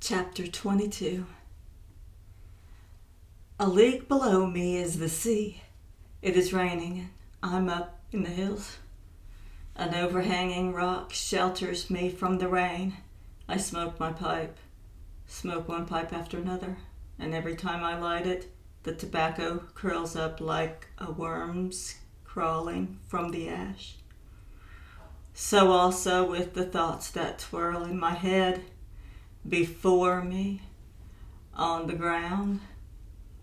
Chapter 22. A league below me is the sea. It is raining, and I'm up in the hills. An overhanging rock shelters me from the rain. I smoke my pipe, smoke one pipe after another, and every time I light it, the tobacco curls up like a worm's crawling from the ash. So also with the thoughts that twirl in my head. Before me, on the ground,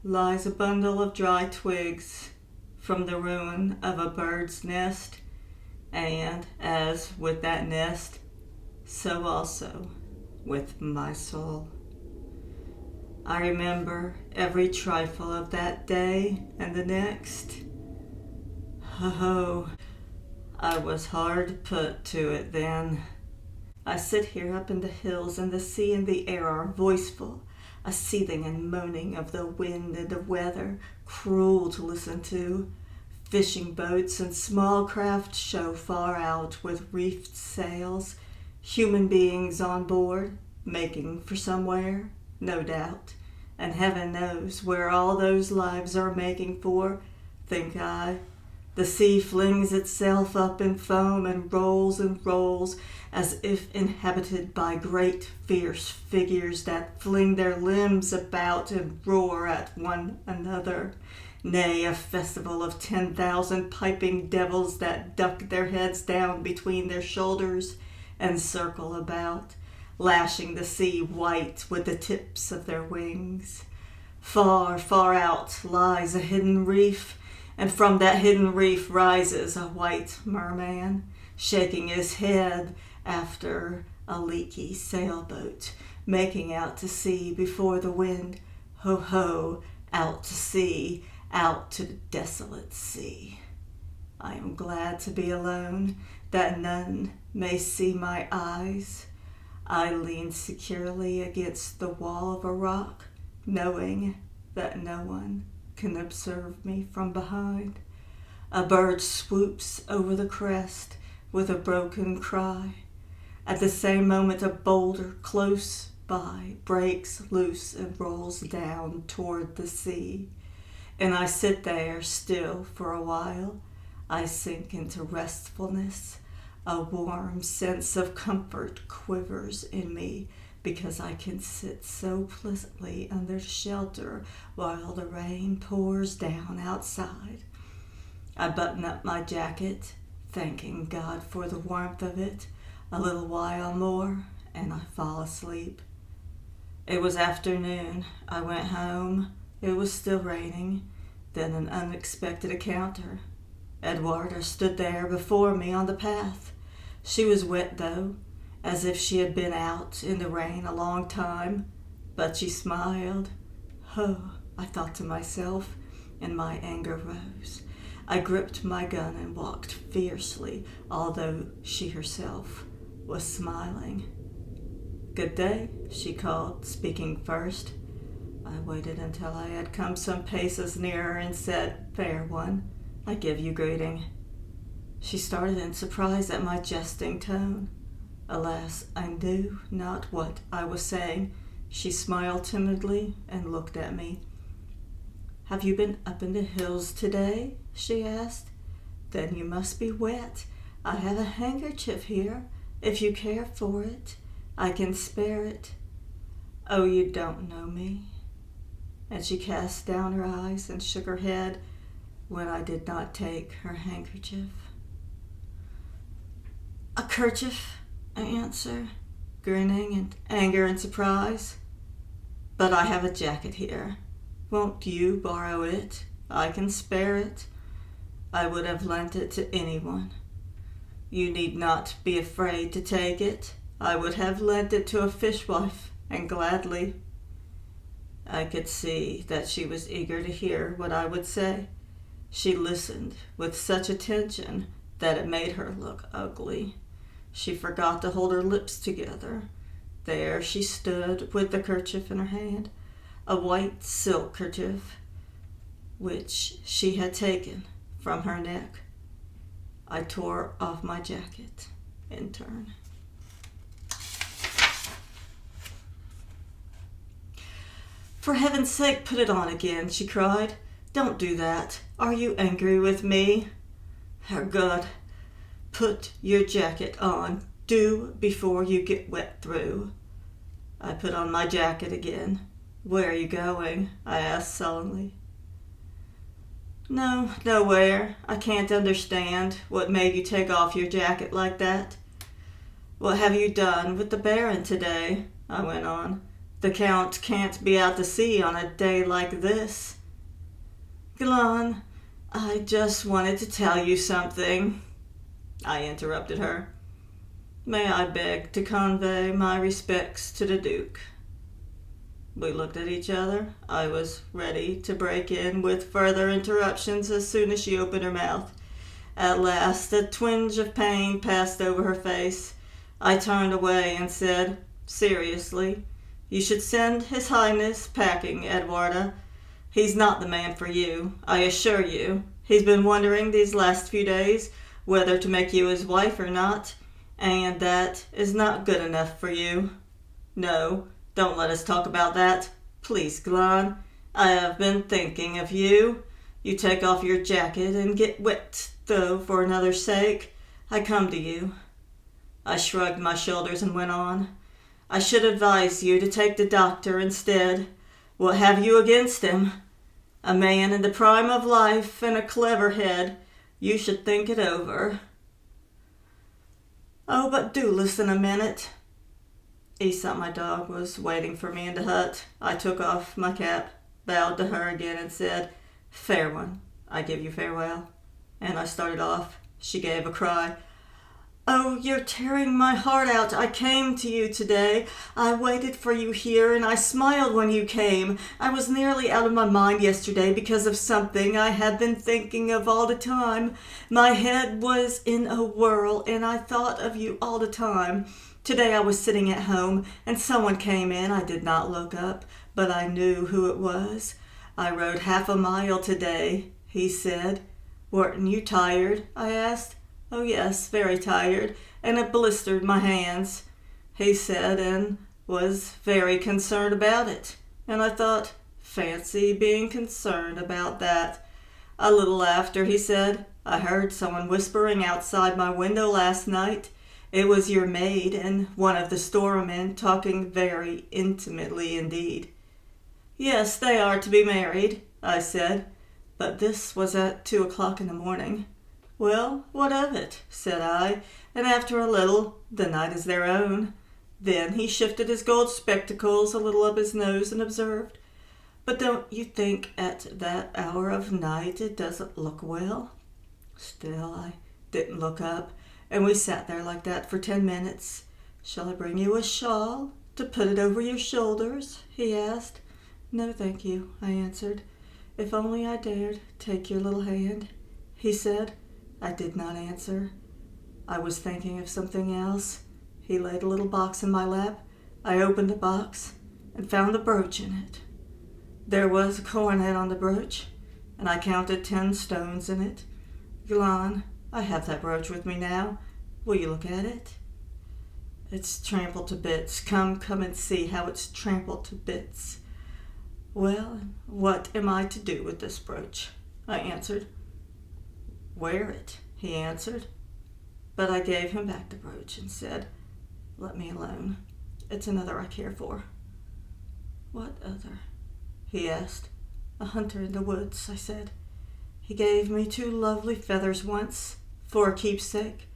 lies a bundle of dry twigs from the ruin of a bird's nest, and as with that nest, so also with my soul. I remember every trifle of that day and the next. Oh, I was hard put to it then. I sit here up in the hills, and the sea and the air are voiceful, a seething and moaning of the wind and the weather, cruel to listen to. Fishing boats and small craft show far out with reefed sails, human beings on board, making for somewhere, no doubt, and heaven knows where all those lives are making for, think I. The sea flings itself up in foam and rolls, as if inhabited by great fierce figures that fling their limbs about and roar at one another. Nay, a festival of 10,000 piping devils that duck their heads down between their shoulders and circle about, lashing the sea white with the tips of their wings. Far, far out lies a hidden reef, and from that hidden reef rises a white merman, shaking his head after a leaky sailboat, making out to sea before the wind. Ho, ho, out to sea, out to the desolate sea. I am glad to be alone, that none may see my eyes. I lean securely against the wall of a rock, knowing that no one can observe me from behind. A bird swoops over the crest with a broken cry. At the same moment, a boulder close by breaks loose and rolls down toward the sea. And I sit there still for a while. I sink into restfulness. A warm sense of comfort quivers in me, because I can sit so pleasantly under shelter while the rain pours down outside. I button up my jacket, thanking God for the warmth of it. A little while more, and I fall asleep. It was afternoon. I went home. It was still raining. Then an unexpected encounter. Edwarda stood there before me on the path. She was wet, though, as if she had been out in the rain a long time, but she smiled. Oh, I thought to myself, and my anger rose. I gripped my gun and walked fiercely, although she herself was smiling. Good day, she called, speaking first. I waited until I had come some paces nearer and said, "Fair one, I give you greeting." She started in surprise at my jesting tone. Alas, I knew not what I was saying. She smiled timidly and looked at me. "Have you been up in the hills today?" she asked. "Then you must be wet. I have a handkerchief here. If you care for it, I can spare it." "Oh, you don't know me." And she cast down her eyes and shook her head when I did not take her handkerchief. "A kerchief," I answer, grinning in anger and surprise. "But I have a jacket here. Won't you borrow it? I can spare it. I would have lent it to anyone. You need not be afraid to take it. I would have lent it to a fishwife, and gladly." I could see that she was eager to hear what I would say. She listened with such attention that it made her look ugly. She forgot to hold her lips together. There she stood with the kerchief in her hand, a white silk kerchief, which she had taken from her neck. I tore off my jacket in turn. For heaven's sake, put it on again, she cried. Don't do that. Are you angry with me? Herrgott, put your jacket on. Do before you get wet through. I put on my jacket again. Where are you going? I asked sullenly. No, nowhere. I can't understand what made you take off your jacket like that. What have you done with the Baron today? I went on. The Count can't be out to sea on a day like this. Glahn, I just wanted to tell you something. I interrupted her. May I beg to convey my respects to the Duke? We looked at each other. I was ready to break in with further interruptions as soon as she opened her mouth. At last, a twinge of pain passed over her face. I turned away and said, seriously, you should send His Highness packing, Edwarda. He's not the man for you, I assure you. He's been wondering these last few days whether to make you his wife or not, and that is not good enough for you. No, don't let us talk about that. Please, Glahn, I have been thinking of you. You take off your jacket and get wet, though, for another's sake. I come to you. I shrugged my shoulders and went on. I should advise you to take the doctor instead. What have you against him? A man in the prime of life and a clever head. You should think it over. Oh, but do listen a minute. Aesop, my dog, was waiting for me in the hut. I took off my cap, bowed to her again, and said, Fair one, I give you farewell. And I started off. She gave a cry. Oh, you're tearing my heart out. I came to you today. I waited for you here, and I smiled when you came. I was nearly out of my mind yesterday because of something I had been thinking of all the time. My head was in a whirl, and I thought of you all the time. Today I was sitting at home, and someone came in. I did not look up, but I knew who it was. I rode 1/2 mile today, he said. Weren't you tired? I asked. Oh, yes, very tired, and it blistered my hands, he said, and was very concerned about it. And I thought, fancy being concerned about that. A little after, he said, I heard someone whispering outside my window last night. It was your maid and one of the storemen talking very intimately indeed. Yes, they are to be married, I said, but this was at 2 o'clock in the morning. Well, what of it? Said I, and after a little, the night is their own. Then he shifted his gold spectacles a little up his nose and observed, But don't you think at that hour of night it doesn't look well? Still, I didn't look up, and we sat there like that for 10 minutes. Shall I bring you a shawl to put it over your shoulders? He asked. No, thank you, I answered. If only I dared take your little hand, he said. I did not answer. I was thinking of something else. He laid a little box in my lap. I opened the box and found the brooch in it. There was a coronet on the brooch, and I counted 10 stones in it. Glahn, I have that brooch with me now. Will you look at it? It's trampled to bits. Come and see how it's trampled to bits. Well, what am I to do with this brooch? I answered. Wear it, he answered. But I gave him back the brooch and said, Let me alone. It's another I care for. What other? He asked. A hunter in the woods, I said. He gave me 2 lovely feathers once, for a keepsake.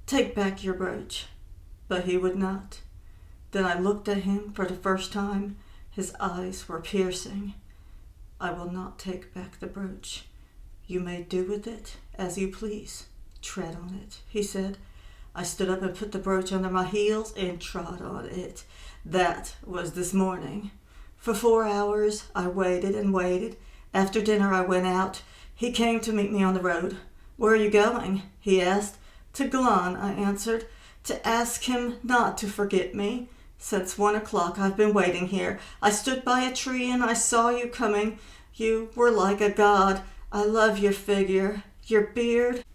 Take back your brooch. But he would not. Then I looked at him for the first time. His eyes were piercing. I will not take back the brooch. You may do with it as you please. Tread on it, he said. I stood up and put the brooch under my heels and trod on it. That was this morning. For 4 hours I waited and waited. After dinner I went out. He came to meet me on the road. Where are you going? He asked. To Glahn, I answered, to ask him not to forget me. Since 1 o'clock I've been waiting here. I stood by a tree and I saw you coming. You were like a god. I love your figure, your beard,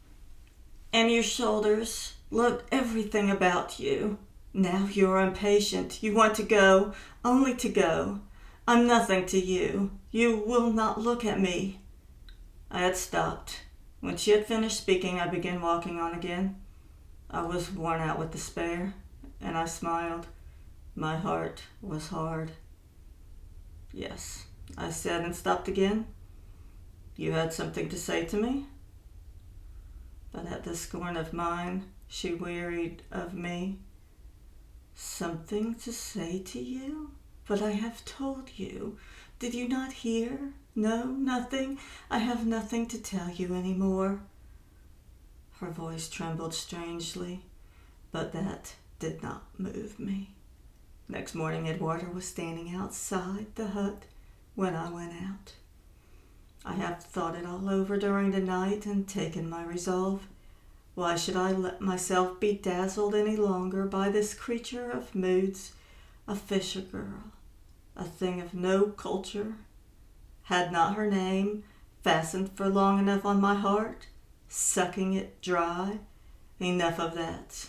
and your shoulders. Loved everything about you. Now you're impatient. You want to go, only to go. I'm nothing to you. You will not look at me. I had stopped. When she had finished speaking, I began walking on again. I was worn out with despair, and I smiled. My heart was hard. Yes, I said, and stopped again. You had something to say to me? But at the scorn of mine, she wearied of me. Something to say to you? But I have told you. Did you not hear? No, nothing. I have nothing to tell you any more. Her voice trembled strangely, but that did not move me. Next morning, Eduardo was standing outside the hut when I went out. I have thought it all over during the night and taken my resolve. Why should I let myself be dazzled any longer by this creature of moods, a fisher girl, a thing of no culture? Had not her name fastened for long enough on my heart, sucking it dry? Enough of that,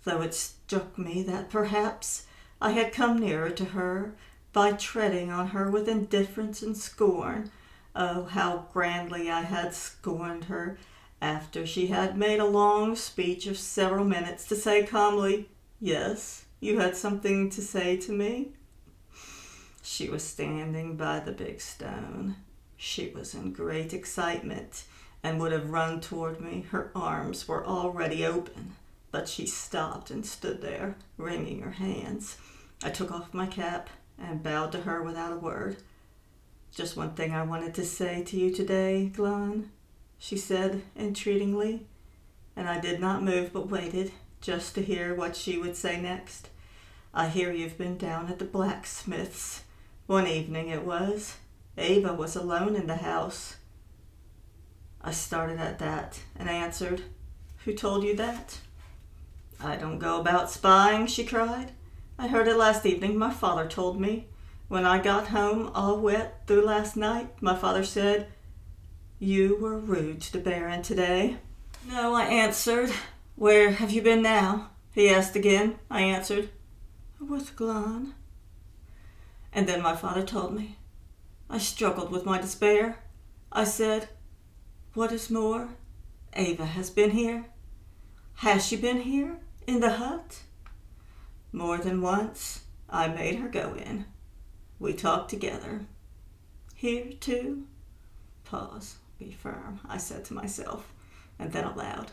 though it struck me that perhaps I had come nearer to her by treading on her with indifference and scorn. Oh, how grandly I had scorned her, after she had made a long speech of several minutes to say calmly, "Yes, you had something to say to me?" She was standing by the big stone. She was in great excitement and would have run toward me. Her arms were already open, but she stopped and stood there, wringing her hands. I took off my cap and bowed to her without a word. "Just one thing I wanted to say to you today, Glan," she said entreatingly, and I did not move but waited just to hear what she would say next. "I hear you've been down at the blacksmith's. One evening it was. Ava was alone in the house." I started at that and answered, "Who told you that?" "I don't go about spying," she cried. "I heard it last evening. My father told me. When I got home all wet through last night, my father said, 'You were rude to the Baron today.'" "No," I answered. "Where have you been now?" he asked again. I answered, "With Glan." And then my father told me. I struggled with my despair. I said, "What is more, Ava has been here." "Has she been here? In the hut?" "More than once. I made her go in. We talked together." "Here, too?" Pause. Be firm, I said to myself, and then aloud,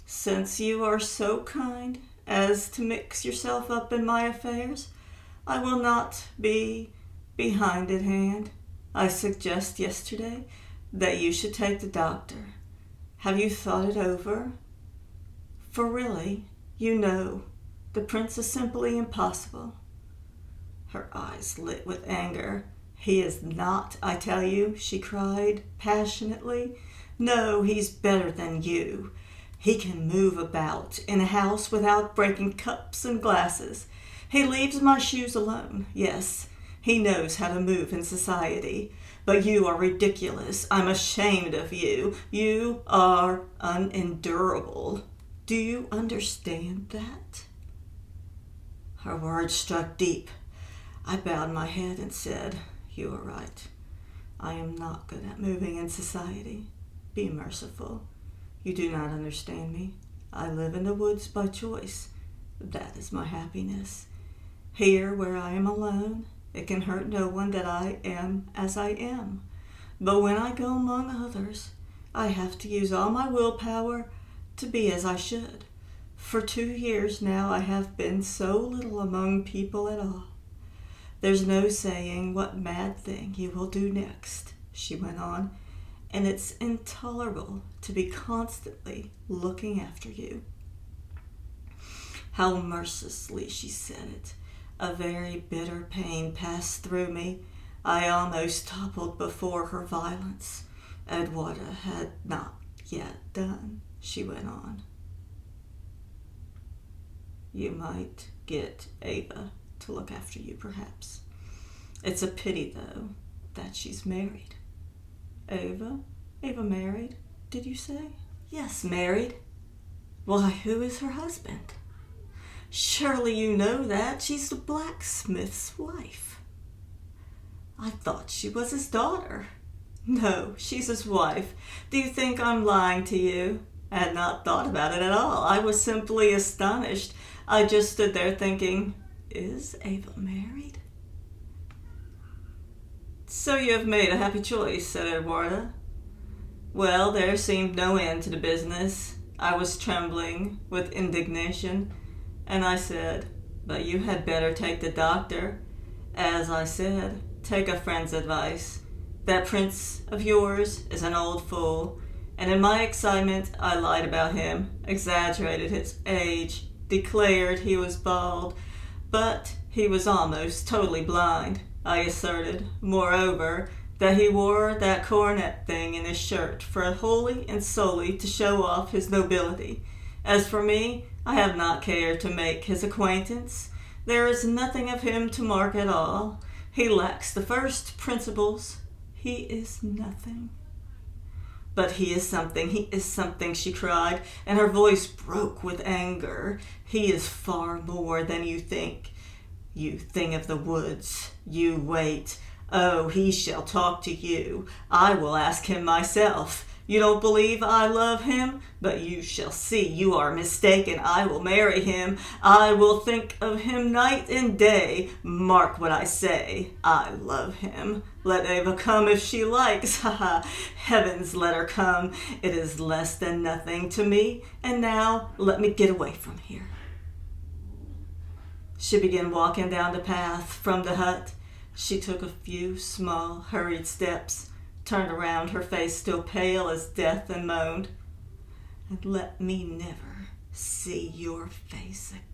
"Since you are so kind as to mix yourself up in my affairs, I will not be behindhand. I suggest yesterday that you should take the doctor. Have you thought it over? For really, you know, the prince is simply impossible." Her eyes lit with anger. "He is not, I tell you," she cried passionately. "No, he's better than you. He can move about in a house without breaking cups and glasses. He leaves my shoes alone. Yes, he knows how to move in society. But you are ridiculous. I'm ashamed of you. You are unendurable. Do you understand that?" Her words struck deep. I bowed my head and said, "You are right. I am not good at moving in society. Be merciful. You do not understand me. I live in the woods by choice. That is my happiness. Here, where I am alone, it can hurt no one that I am as I am. But when I go among others, I have to use all my willpower to be as I should. For 2 years now I have been so little among people at all. There's no saying what mad thing you will do next," she went on, "and it's intolerable to be constantly looking after you." How mercilessly she said it. A very bitter pain passed through me. I almost toppled before her violence. "Eduardo had not yet done," she went on. "You might get Ava to look after you, perhaps. It's a pity, though, that she's married." "Ava? Ava married, did you say?" "Yes, married." "Why, who is her husband?" "Surely you know that. She's the blacksmith's wife." I thought she was his daughter. No, she's his wife. Do you think I'm lying to you? I had not thought about it at all. I was simply astonished. I just stood there thinking, is Ava married? So you have made a happy choice, said Eduarda. Well, there seemed no end to the business. I was trembling with indignation, and I said, but you had better take the doctor. As I said, take a friend's advice. That prince of yours is an old fool, and in my excitement I lied about him, exaggerated his age, declared he was bald, but he was almost totally blind. I asserted, moreover, that he wore that coronet thing in his shirt for wholly and solely to show off his nobility. As for me, I have not cared to make his acquaintance. There is nothing of him to mark at all. He lacks the first principles. He is nothing. But he is something, she cried, and her voice broke with anger. He is far more than you think. You thing of the woods, you wait. Oh, he shall talk to you. I will ask him myself. You don't believe I love him? But you shall see you are mistaken. I will marry him. I will think of him night and day. Mark what I say. I love him. Let Ava come if she likes. Ha ha. Heavens, let her come. It is less than nothing to me. And now let me get away from here. She began walking down the path from the hut. She took a few small, hurried steps, turned around, her face still pale as death, and moaned, and let me never see your face again.